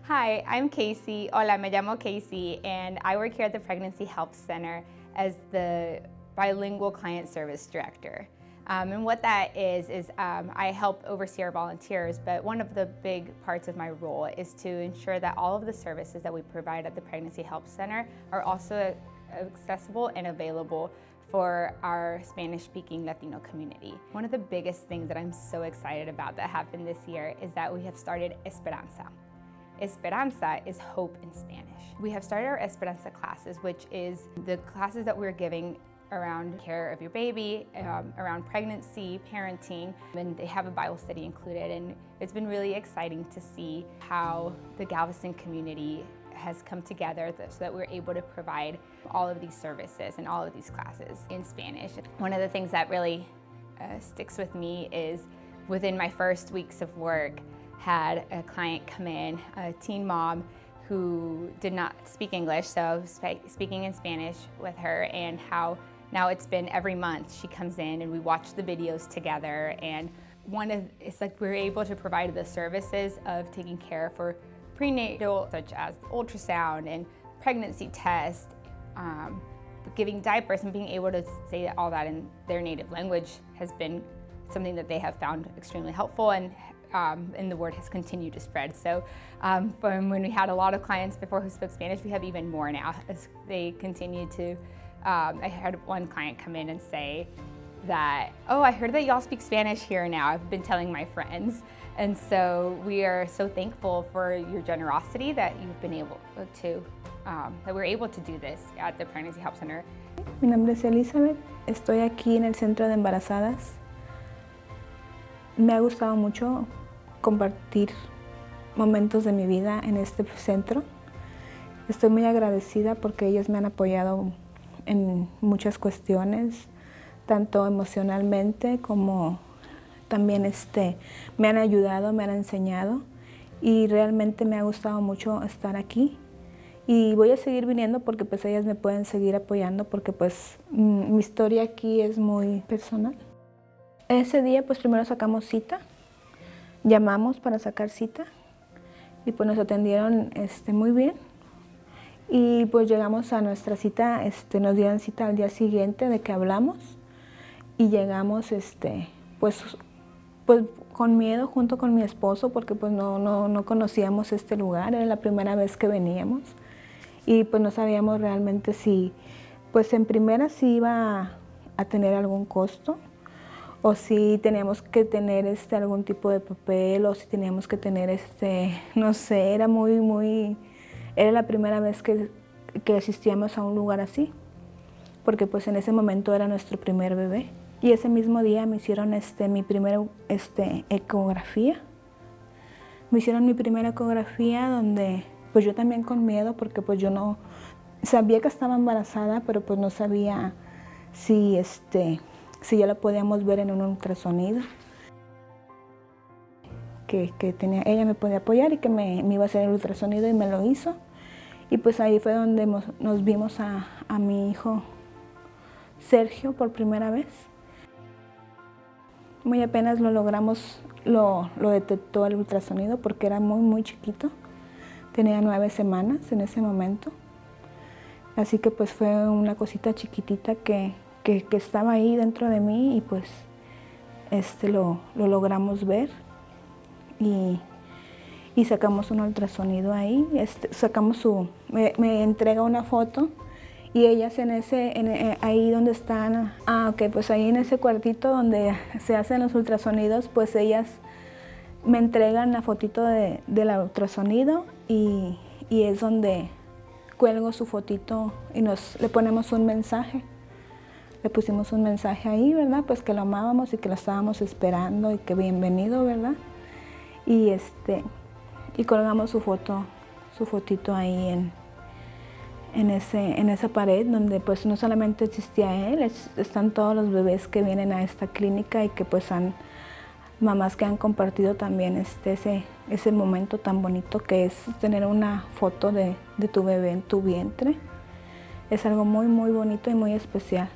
Hi, I'm Casey. Hola, me llamo Casey, and I work here at the Pregnancy Help Center as the Bilingual Client Service Director. And what that is I help oversee our volunteers, but one of the big parts of my role is to ensure that all of the services that we provide at the Pregnancy Help Center are also accessible and available for our Spanish-speaking Latino community. One of the biggest things that I'm so excited about that happened this year is that we have started Esperanza. Esperanza is hope in Spanish. We have started our Esperanza classes, which is the classes that we're giving around care of your baby, around pregnancy, parenting, and they have a Bible study included. And it's been really exciting to see how the Galveston community has come together so that we're able to provide all of these services and all of these classes in Spanish. One of the things that really sticks with me is within my first weeks of work, had a client come in, a teen mom who did not speak English, so I was speaking in Spanish with her, and how now it's been every month she comes in and we watch the videos together, and it's like we're able to provide the services of taking care for prenatal, such as ultrasound and pregnancy test, giving diapers, and being able to say all that in their native language has been something that they have found extremely helpful, and the word has continued to spread. So from when we had a lot of clients before who spoke Spanish, we have even more now as they continue to, I had one client come in and say that, oh, I heard that y'all speak Spanish here now. I've been telling my friends. And so we are so thankful for your generosity that you've been able to, that we're able to do this at the Pregnancy Help Center. Mi nombre es Elizabeth, estoy aquí en el Centro de Embarazadas. Me ha gustado mucho compartir momentos de mi vida en este centro. Estoy muy agradecida porque ellos me han apoyado en muchas cuestiones, tanto emocionalmente como también me han ayudado, me han enseñado, y realmente me ha gustado mucho estar aquí. Y voy a seguir viniendo porque pues ellas me pueden seguir apoyando porque pues mi historia aquí es muy personal. Ese día pues primero sacamos cita, llamamos para sacar cita y pues nos atendieron muy bien, y pues llegamos a nuestra cita, nos dieron cita al día siguiente de que hablamos, y llegamos pues con miedo junto con mi esposo porque pues no conocíamos este lugar, era la primera vez que veníamos y pues no sabíamos realmente si pues en primera si iba a tener algún costo, o si teníamos que tener algún tipo de papel, o si teníamos que tener no sé, era era la primera vez que asistíamos a un lugar así, porque pues en ese momento era nuestro primer bebé. Y ese mismo día me hicieron mi primera ecografía. Me hicieron mi primera ecografía donde pues yo también con miedo, porque pues yo no sabía que estaba embarazada, pero pues no sabía si ya la podíamos ver en un ultrasonido, que ella me podía apoyar y que me iba a hacer el ultrasonido, y me lo hizo. Y pues ahí fue donde nos vimos a mi hijo Sergio por primera vez. Muy apenas lo logramos, lo detectó el ultrasonido porque era muy chiquito. Tenía 9 semanas en ese momento. Así que pues fue una cosita chiquitita que estaba ahí dentro de mí, y pues lo logramos ver y sacamos un ultrasonido ahí, me entrega una foto, y ellas ahí donde están, pues ahí en ese cuartito donde se hacen los ultrasonidos, pues ellas me entregan la fotito del ultrasonido, y es donde cuelgo su fotito y le ponemos un mensaje. Le pusimos un mensaje ahí, ¿verdad? Pues que lo amábamos y que lo estábamos esperando y que bienvenido, ¿verdad? Y colgamos su fotito ahí en esa pared donde pues no solamente existía él, están todos los bebés que vienen a esta clínica y que pues mamás que han compartido también ese momento tan bonito que es tener una foto de tu bebé en tu vientre. Es algo muy bonito y muy especial.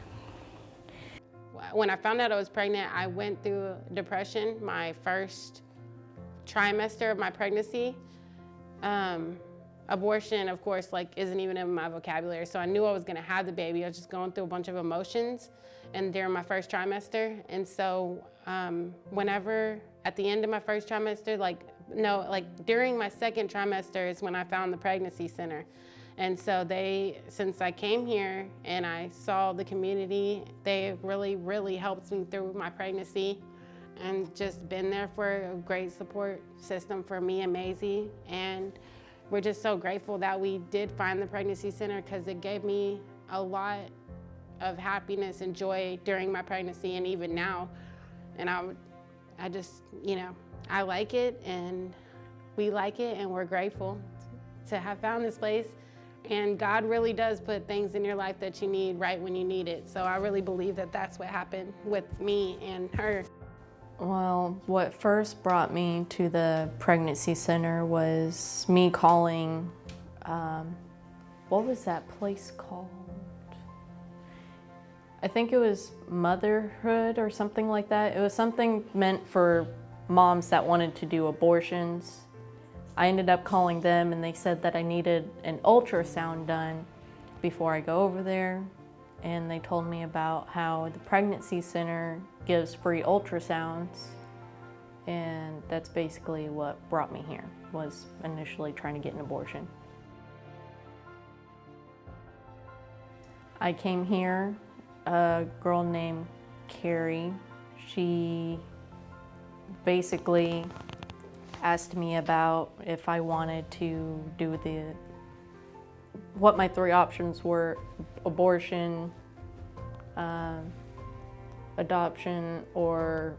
When I found out I was pregnant, I went through depression my first trimester of my pregnancy. Abortion, of course, like isn't even in my vocabulary. So I knew I was gonna have the baby. I was just going through a bunch of emotions and during my first trimester. And so whenever at the end of my first trimester, during my second trimester is when I found the pregnancy center. And so since I came here and I saw the community, they really, really helped me through my pregnancy and just been there for a great support system for me and Maisie. And we're just so grateful that we did find the pregnancy center because it gave me a lot of happiness and joy during my pregnancy and even now. And I just, I like it and we like it and we're grateful to have found this place. And God really does put things in your life that you need right when you need it. So I really believe that that's what happened with me and her. Well, what first brought me to the pregnancy center was me calling, what was that place called? I think it was Motherhood or something like that. It was something meant for moms that wanted to do abortions. I ended up calling them and they said that I needed an ultrasound done before I go over there. And they told me about how the pregnancy center gives free ultrasounds. And that's basically what brought me here, was initially trying to get an abortion. I came here, a girl named Carrie, she basically asked me about if I wanted to do what my 3 options were: abortion, adoption, or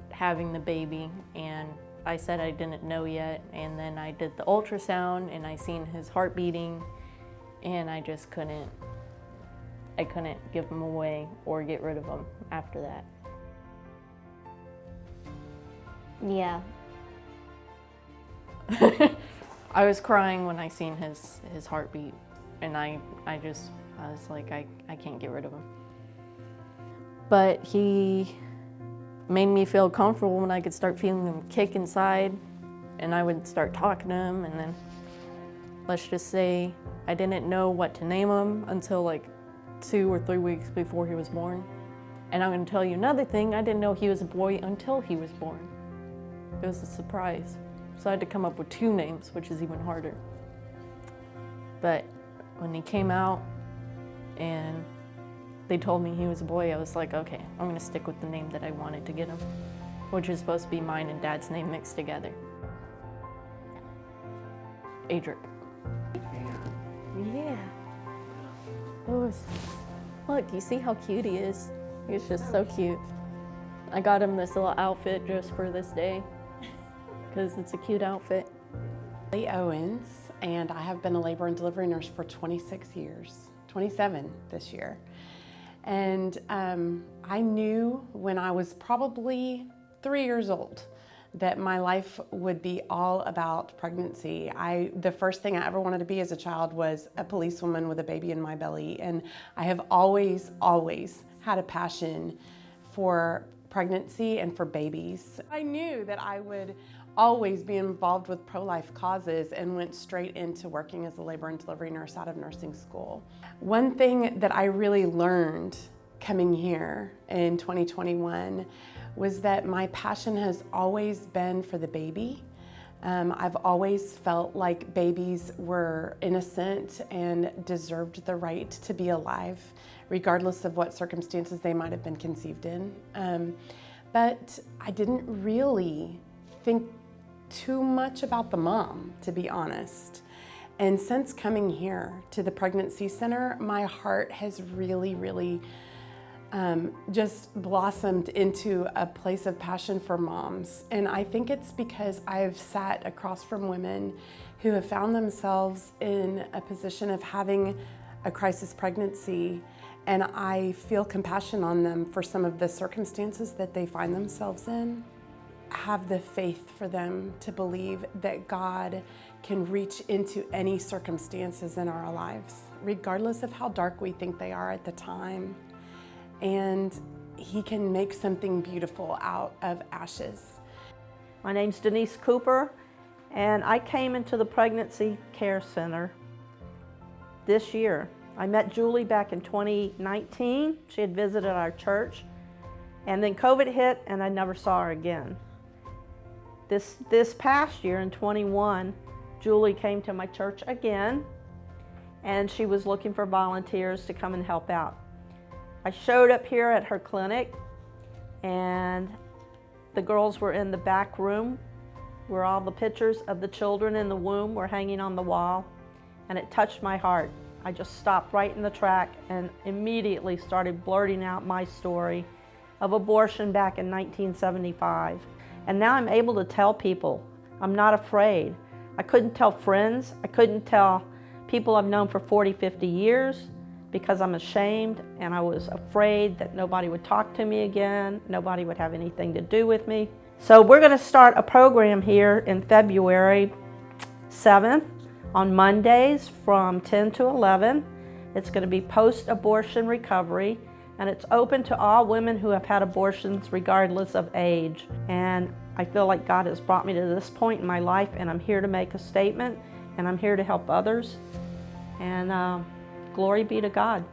having the baby. And I said I didn't know yet, and then I did the ultrasound and I seen his heart beating and I just couldn't give him away or get rid of him after that. Yeah. I was crying when I seen his heartbeat, and I was like, I can't get rid of him. But he made me feel comfortable when I could start feeling him kick inside, and I would start talking to him, and then let's just say I didn't know what to name him until like 2 or 3 weeks before he was born. And I'm gonna tell you another thing, I didn't know he was a boy until he was born. It was a surprise. So I had to come up with 2 names, which is even harder. But when he came out and they told me he was a boy, I was like, okay, I'm gonna stick with the name that I wanted to get him, which is supposed to be mine and Dad's name mixed together. Adric. Yeah. Oh, look, you see how cute he is? He's just so cute. I got him this little outfit just for this day, because it's a cute outfit. Lee Owens, and I have been a labor and delivery nurse for 26 years, 27 this year. And I knew when I was probably 3 years old that my life would be all about pregnancy. The first thing I ever wanted to be as a child was a policewoman with a baby in my belly. And I have always, always had a passion for pregnancy and for babies. I knew that I would always be involved with pro-life causes and went straight into working as a labor and delivery nurse out of nursing school. One thing that I really learned coming here in 2021 was that my passion has always been for the baby. I've always felt like babies were innocent and deserved the right to be alive, regardless of what circumstances they might have been conceived in. But I didn't really think too much about the mom, to be honest. And since coming here to the pregnancy center, my heart has really just blossomed into a place of passion for moms. And I think it's because I've sat across from women who have found themselves in a position of having a crisis pregnancy, and I feel compassion on them for some of the circumstances that they find themselves in. Have the faith for them to believe that God can reach into any circumstances in our lives, regardless of how dark we think they are at the time. And He can make something beautiful out of ashes. My name's Denise Cooper, And I came into the Pregnancy Care Center this year. I met Julie back in 2019. She had visited our church. And then COVID hit and I never saw her again. This past year in 21, Julie came to my church again, and she was looking for volunteers to come and help out. I showed up here at her clinic, and the girls were in the back room where all the pictures of the children in the womb were hanging on the wall, and it touched my heart. I just stopped right in the track and immediately started blurting out my story of abortion back in 1975. And now I'm able to tell people. I'm not afraid. I couldn't tell friends. I couldn't tell people I've known for 40, 50 years because I'm ashamed and I was afraid that nobody would talk to me again, nobody would have anything to do with me. So we're going to start a program here in February 7th on Mondays from 10 to 11. It's going to be post-abortion recovery, and it's open to all women who have had abortions regardless of age. And I feel like God has brought me to this point in my life, and I'm here to make a statement, and I'm here to help others. And glory be to God.